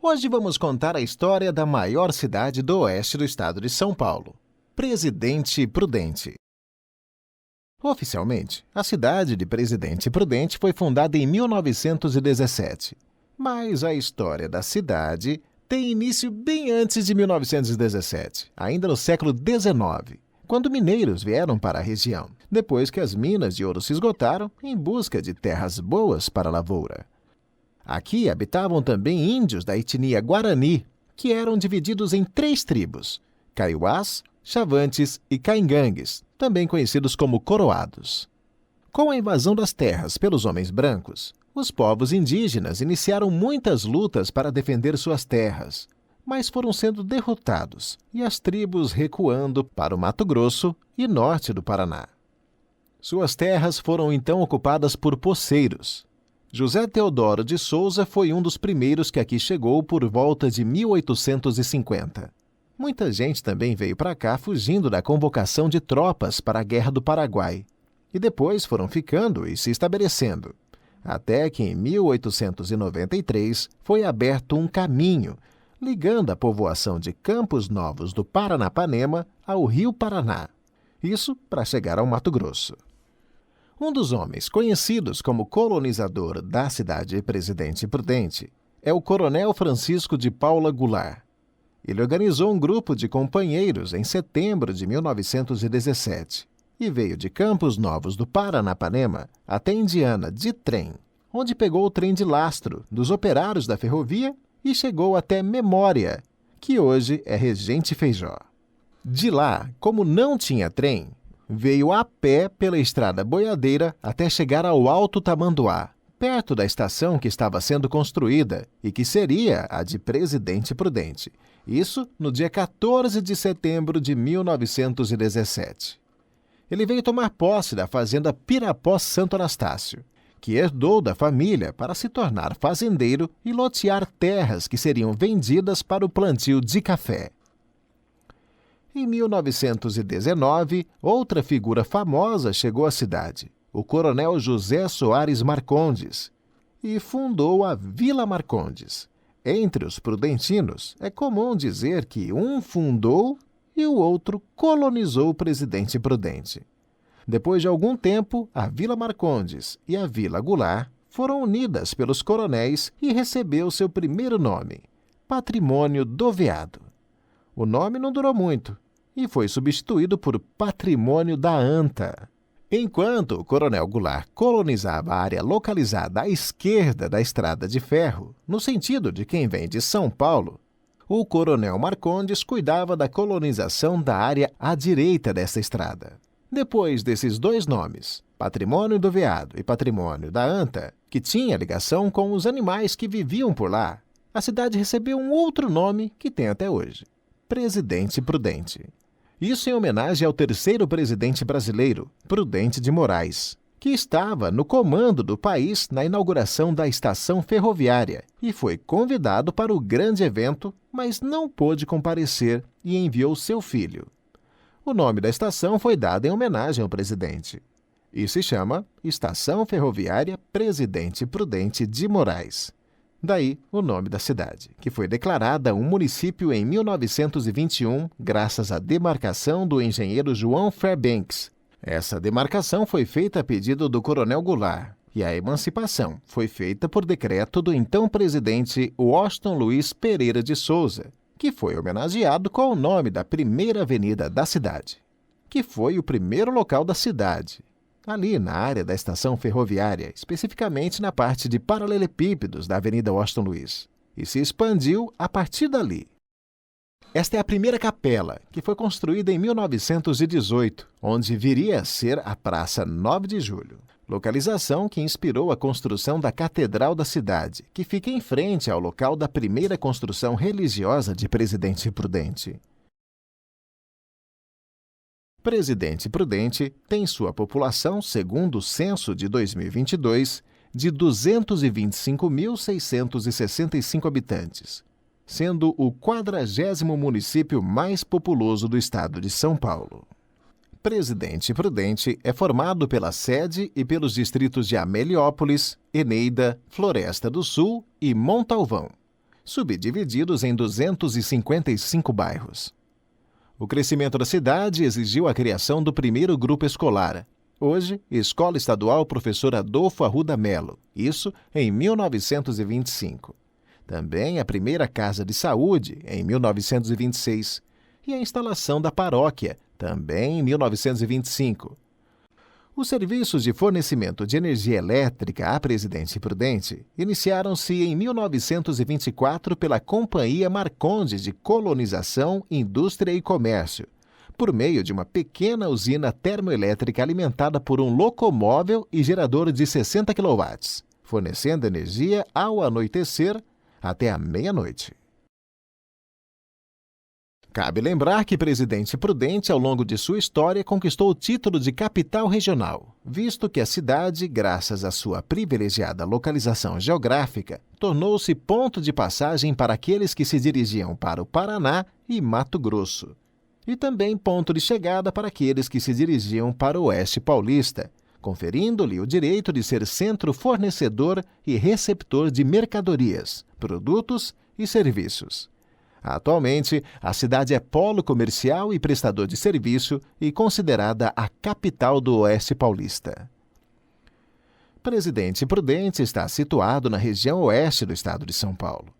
Hoje vamos contar a história da maior cidade do oeste do estado de São Paulo, Presidente Prudente. Oficialmente, a cidade de Presidente Prudente foi fundada em 1917, mas a história da cidade tem início bem antes de 1917, ainda no século XIX, quando mineiros vieram para a região, depois que as minas de ouro se esgotaram em busca de terras boas para a lavoura. Aqui habitavam também índios da etnia Guarani, que eram divididos em 3 tribos: Kaiowás, Chavantes e Caingangues, também conhecidos como Coroados. Com a invasão das terras pelos homens brancos, os povos indígenas iniciaram muitas lutas para defender suas terras, mas foram sendo derrotados e as tribos recuando para o Mato Grosso e norte do Paraná. Suas terras foram então ocupadas por poceiros. José Teodoro de Souza foi um dos primeiros que aqui chegou por volta de 1850. Muita gente também veio para cá fugindo da convocação de tropas para a Guerra do Paraguai, e depois foram ficando e se estabelecendo, até que em 1893 foi aberto um caminho, ligando a povoação de Campos Novos do Paranapanema ao Rio Paraná, isso para chegar ao Mato Grosso. Um dos homens conhecidos como colonizador da cidade de Presidente Prudente é o Coronel Francisco de Paula Goulart. Ele organizou um grupo de companheiros em setembro de 1917 e veio de Campos Novos do Paranapanema até Indiana de trem, onde pegou o trem de lastro dos operários da ferrovia e chegou até Memória, que hoje é Regente Feijó. De lá, como não tinha trem, veio a pé pela estrada boiadeira até chegar ao Alto Tamanduá, perto da estação que estava sendo construída e que seria a de Presidente Prudente. Isso no dia 14 de setembro de 1917. Ele veio tomar posse da fazenda Pirapó Santo Anastácio, que herdou da família para se tornar fazendeiro e lotear terras que seriam vendidas para o plantio de café. Em 1919, outra figura famosa chegou à cidade, o coronel José Soares Marcondes, e fundou a Vila Marcondes. Entre os prudentinos, é comum dizer que um fundou e o outro colonizou o Presidente Prudente. Depois de algum tempo, a Vila Marcondes e a Vila Goulart foram unidas pelos coronéis e recebeu seu primeiro nome, Patrimônio do Veado. O nome não durou muito e foi substituído por Patrimônio da Anta. Enquanto o coronel Goulart colonizava a área localizada à esquerda da estrada de ferro, no sentido de quem vem de São Paulo, o coronel Marcondes cuidava da colonização da área à direita dessa estrada. Depois desses 2 nomes, Patrimônio do Veado e Patrimônio da Anta, que tinha ligação com os animais que viviam por lá, a cidade recebeu um outro nome que tem até hoje: Presidente Prudente. Isso em homenagem ao 3º presidente brasileiro, Prudente de Moraes, que estava no comando do país na inauguração da estação ferroviária e foi convidado para o grande evento, mas não pôde comparecer e enviou seu filho. O nome da estação foi dado em homenagem ao presidente e se chama Estação Ferroviária Presidente Prudente de Moraes. Daí o nome da cidade, que foi declarada um município em 1921 graças à demarcação do engenheiro João Fairbanks. Essa demarcação foi feita a pedido do coronel Goulart e a emancipação foi feita por decreto do então presidente Washington Luiz Pereira de Souza, que foi homenageado com o nome da primeira avenida da cidade, que foi o primeiro local da cidade, ali na área da estação ferroviária, especificamente na parte de paralelepípedos da Avenida Washington Luiz, e se expandiu a partir dali. Esta é a primeira capela, que foi construída em 1918, onde viria a ser a Praça 9 de Julho, localização que inspirou a construção da Catedral da cidade, que fica em frente ao local da primeira construção religiosa de Presidente Prudente. Presidente Prudente tem sua população, segundo o censo de 2022, de 225.665 habitantes, sendo o 40º município mais populoso do estado de São Paulo. Presidente Prudente é formado pela sede e pelos distritos de Ameliópolis, Eneida, Floresta do Sul e Montalvão. subdivididos em 255 bairros. O crescimento da cidade exigiu a criação do primeiro grupo escolar. Hoje, Escola Estadual Professor Adolfo Arruda Melo, isso em 1925. Também a primeira Casa de Saúde, em 1926, e a instalação da paróquia, também em 1925. Os serviços de fornecimento de energia elétrica à Presidente Prudente iniciaram-se em 1924 pela Companhia Marcondes de Colonização, Indústria e Comércio, por meio de uma pequena usina termoelétrica alimentada por um locomóvel e gerador de 60 kW, fornecendo energia ao anoitecer até a meia-noite. Cabe lembrar que Presidente Prudente, ao longo de sua história, conquistou o título de capital regional, visto que a cidade, graças à sua privilegiada localização geográfica, tornou-se ponto de passagem para aqueles que se dirigiam para o Paraná e Mato Grosso, e também ponto de chegada para aqueles que se dirigiam para o Oeste Paulista, conferindo-lhe o direito de ser centro fornecedor e receptor de mercadorias, produtos e serviços. Atualmente, a cidade é polo comercial e prestador de serviço e considerada a capital do Oeste Paulista. Presidente Prudente está situado na região oeste do estado de São Paulo,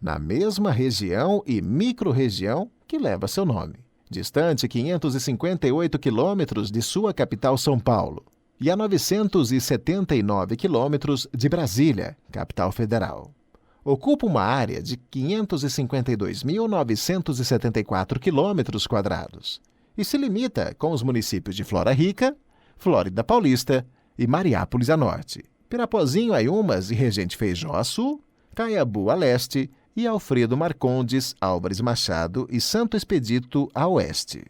na mesma região e microrregião que leva seu nome, distante 558 quilômetros de sua capital São Paulo e a 979 quilômetros de Brasília, capital federal. Ocupa uma área de 552.974 km² e se limita com os municípios de Flora Rica, Flórida Paulista e Mariápolis a norte, Pirapozinho, Aiumas e Regente Feijó a sul, Caiabu a leste e Alfredo Marcondes, Álvares Machado e Santo Expedito a oeste.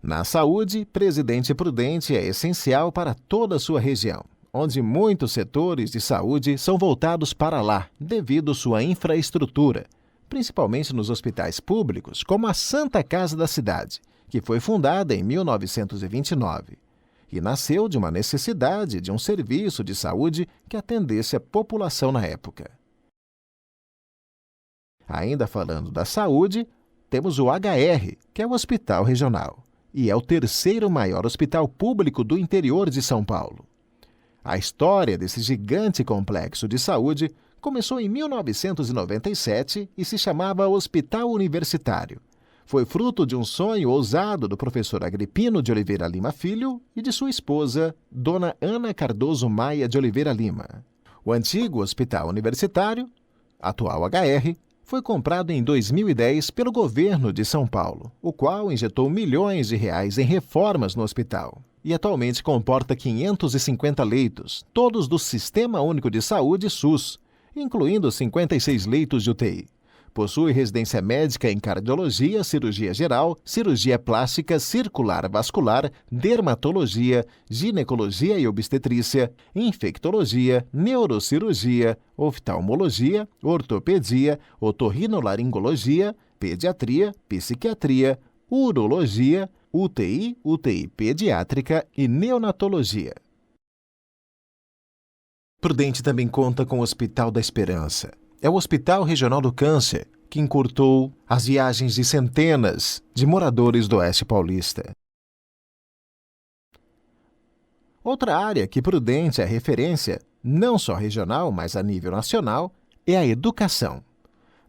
Na saúde, Presidente Prudente é essencial para toda a sua região, onde muitos setores de saúde são voltados para lá devido à sua infraestrutura, principalmente nos hospitais públicos, como a Santa Casa da Cidade, que foi fundada em 1929 e nasceu de uma necessidade de um serviço de saúde que atendesse a população na época. Ainda falando da saúde, temos o HR, que é o Hospital Regional, e é o terceiro maior hospital público do interior de São Paulo. A história desse gigante complexo de saúde começou em 1997 e se chamava Hospital Universitário. Foi fruto de um sonho ousado do professor Agripino de Oliveira Lima Filho e de sua esposa, Dona Ana Cardoso Maia de Oliveira Lima. O antigo Hospital Universitário, atual HR, foi comprado em 2010 pelo governo de São Paulo, o qual injetou milhões de reais em reformas no hospital. E atualmente comporta 550 leitos, todos do Sistema Único de Saúde SUS, incluindo 56 leitos de UTI. Possui residência médica em cardiologia, cirurgia geral, cirurgia plástica, circular vascular, dermatologia, ginecologia e obstetrícia, infectologia, neurocirurgia, oftalmologia, ortopedia, otorrinolaringologia, pediatria, psiquiatria, urologia, UTI, UTI pediátrica e neonatologia. Prudente também conta com o Hospital da Esperança. É o Hospital Regional do Câncer, que encurtou as viagens de centenas de moradores do Oeste Paulista. Outra área que Prudente é referência, não só regional, mas a nível nacional, é a educação.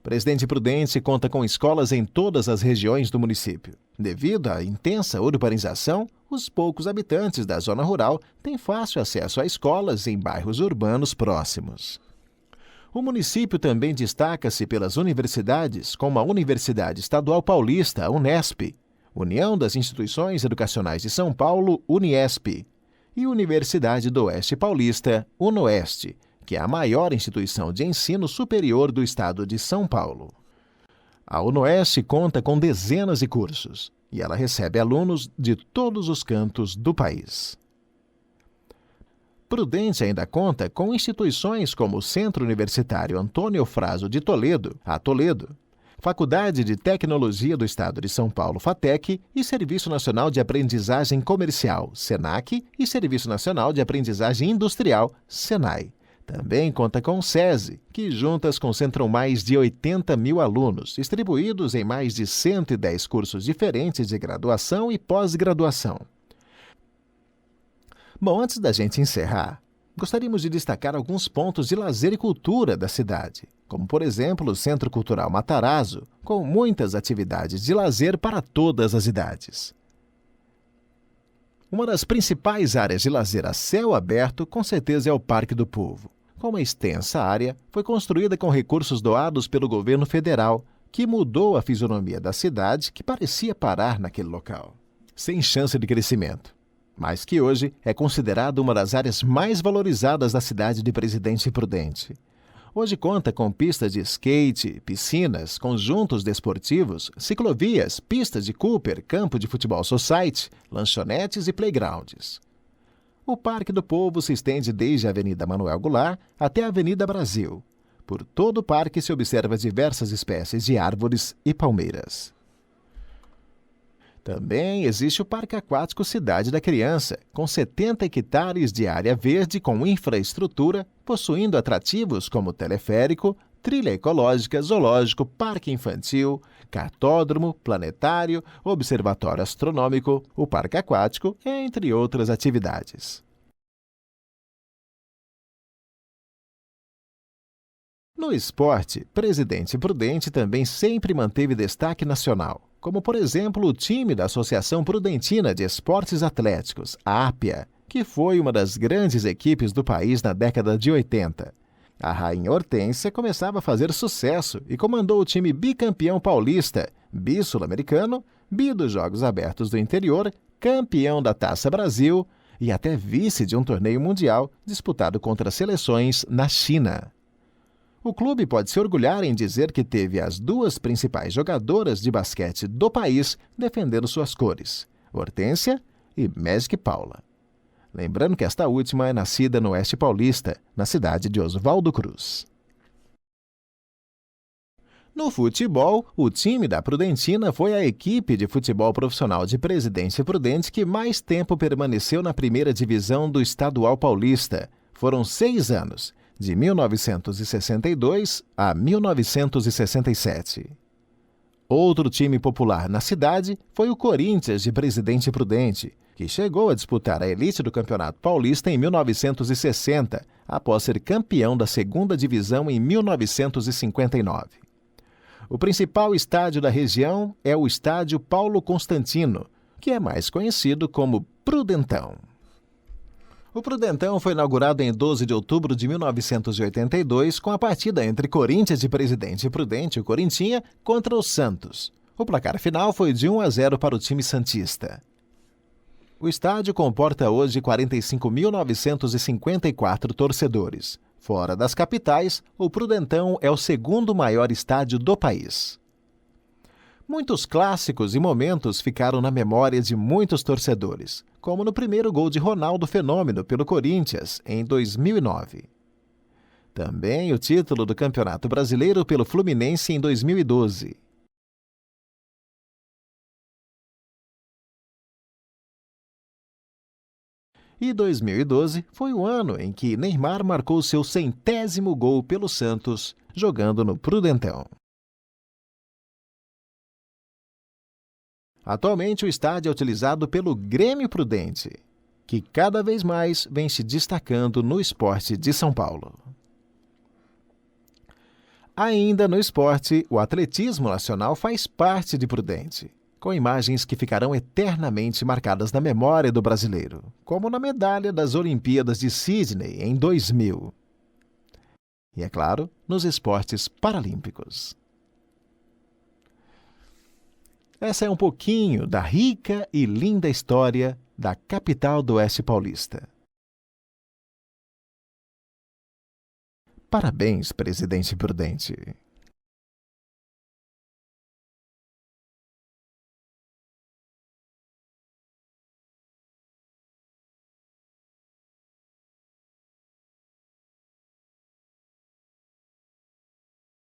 Presidente Prudente conta com escolas em todas as regiões do município. Devido à intensa urbanização, os poucos habitantes da zona rural têm fácil acesso a escolas em bairros urbanos próximos. O município também destaca-se pelas universidades, como a Universidade Estadual Paulista, a Unesp, União das Instituições Educacionais de São Paulo, Uniesp, e Universidade do Oeste Paulista, UNOeste, que é a maior instituição de ensino superior do estado de São Paulo. A UNOeste conta com dezenas de cursos, e ela recebe alunos de todos os cantos do país. Prudente ainda conta com instituições como o Centro Universitário Antônio Fraso de Toledo, a Toledo, Faculdade de Tecnologia do Estado de São Paulo, FATEC, e Serviço Nacional de Aprendizagem Comercial, SENAC, e Serviço Nacional de Aprendizagem Industrial, SENAI. Também conta com o SESI, que juntas concentram mais de 80 mil alunos, distribuídos em mais de 110 cursos diferentes de graduação e pós-graduação. Bom, antes da gente encerrar, gostaríamos de destacar alguns pontos de lazer e cultura da cidade, como, por exemplo, o Centro Cultural Matarazzo, com muitas atividades de lazer para todas as idades. Uma das principais áreas de lazer a céu aberto, com certeza, é o Parque do Povo. Com uma extensa área, foi construída com recursos doados pelo governo federal, que mudou a fisionomia da cidade, que parecia parar naquele local, sem chance de crescimento, mas que hoje é considerado uma das áreas mais valorizadas da cidade de Presidente Prudente. Hoje conta com pistas de skate, piscinas, conjuntos desportivos, ciclovias, pistas de Cooper, campo de futebol society, lanchonetes e playgrounds. O Parque do Povo se estende desde a Avenida Manuel Goulart até a Avenida Brasil. Por todo o parque se observa diversas espécies de árvores e palmeiras. Também existe o Parque Aquático Cidade da Criança, com 70 hectares de área verde com infraestrutura, possuindo atrativos como teleférico, trilha ecológica, zoológico, parque infantil, cartódromo, planetário, observatório astronômico, o parque aquático, entre outras atividades. No esporte, Presidente Prudente também sempre manteve destaque nacional, como, por exemplo, o time da Associação Prudentina de Esportes Atléticos, a APEA, que foi uma das grandes equipes do país na década de 80. A Rainha Hortência começava a fazer sucesso e comandou o time bicampeão paulista, bi-sul-americano, bi dos Jogos Abertos do Interior, campeão da Taça Brasil e até vice de um torneio mundial disputado contra seleções na China. O clube pode se orgulhar em dizer que teve as duas principais jogadoras de basquete do país defendendo suas cores, Hortência e Magic Paula. Lembrando que esta última é nascida no Oeste Paulista, na cidade de Oswaldo Cruz. No futebol, o time da Prudentina foi a equipe de futebol profissional de Presidente Prudente que mais tempo permaneceu na primeira divisão do Estadual Paulista. Foram 6 anos, de 1962 a 1967. Outro time popular na cidade foi o Corinthians de Presidente Prudente, que chegou a disputar a elite do Campeonato Paulista em 1960, após ser campeão da segunda divisão em 1959. O principal estádio da região é o Estádio Paulo Constantino, que é mais conhecido como Prudentão. O Prudentão foi inaugurado em 12 de outubro de 1982 com a partida entre Corinthians de Presidente Prudente, o Corintinha, contra o Santos. O placar final foi de 1-0 para o time santista. O estádio comporta hoje 45.954 torcedores. Fora das capitais, o Prudentão é o segundo maior estádio do país. Muitos clássicos e momentos ficaram na memória de muitos torcedores, como no primeiro gol de Ronaldo Fenômeno pelo Corinthians, em 2009. Também o título do Campeonato Brasileiro pelo Fluminense em 2012. E 2012 foi o ano em que Neymar marcou seu 100º gol pelo Santos, jogando no Prudentão. Atualmente o estádio é utilizado pelo Grêmio Prudente, que cada vez mais vem se destacando no esporte de São Paulo. Ainda no esporte, o atletismo nacional faz parte de Prudente, com imagens que ficarão eternamente marcadas na memória do brasileiro, como na medalha das Olimpíadas de Sydney em 2000. E, é claro, nos esportes paralímpicos. Essa é um pouquinho da rica e linda história da capital do Oeste Paulista. Parabéns, Presidente Prudente!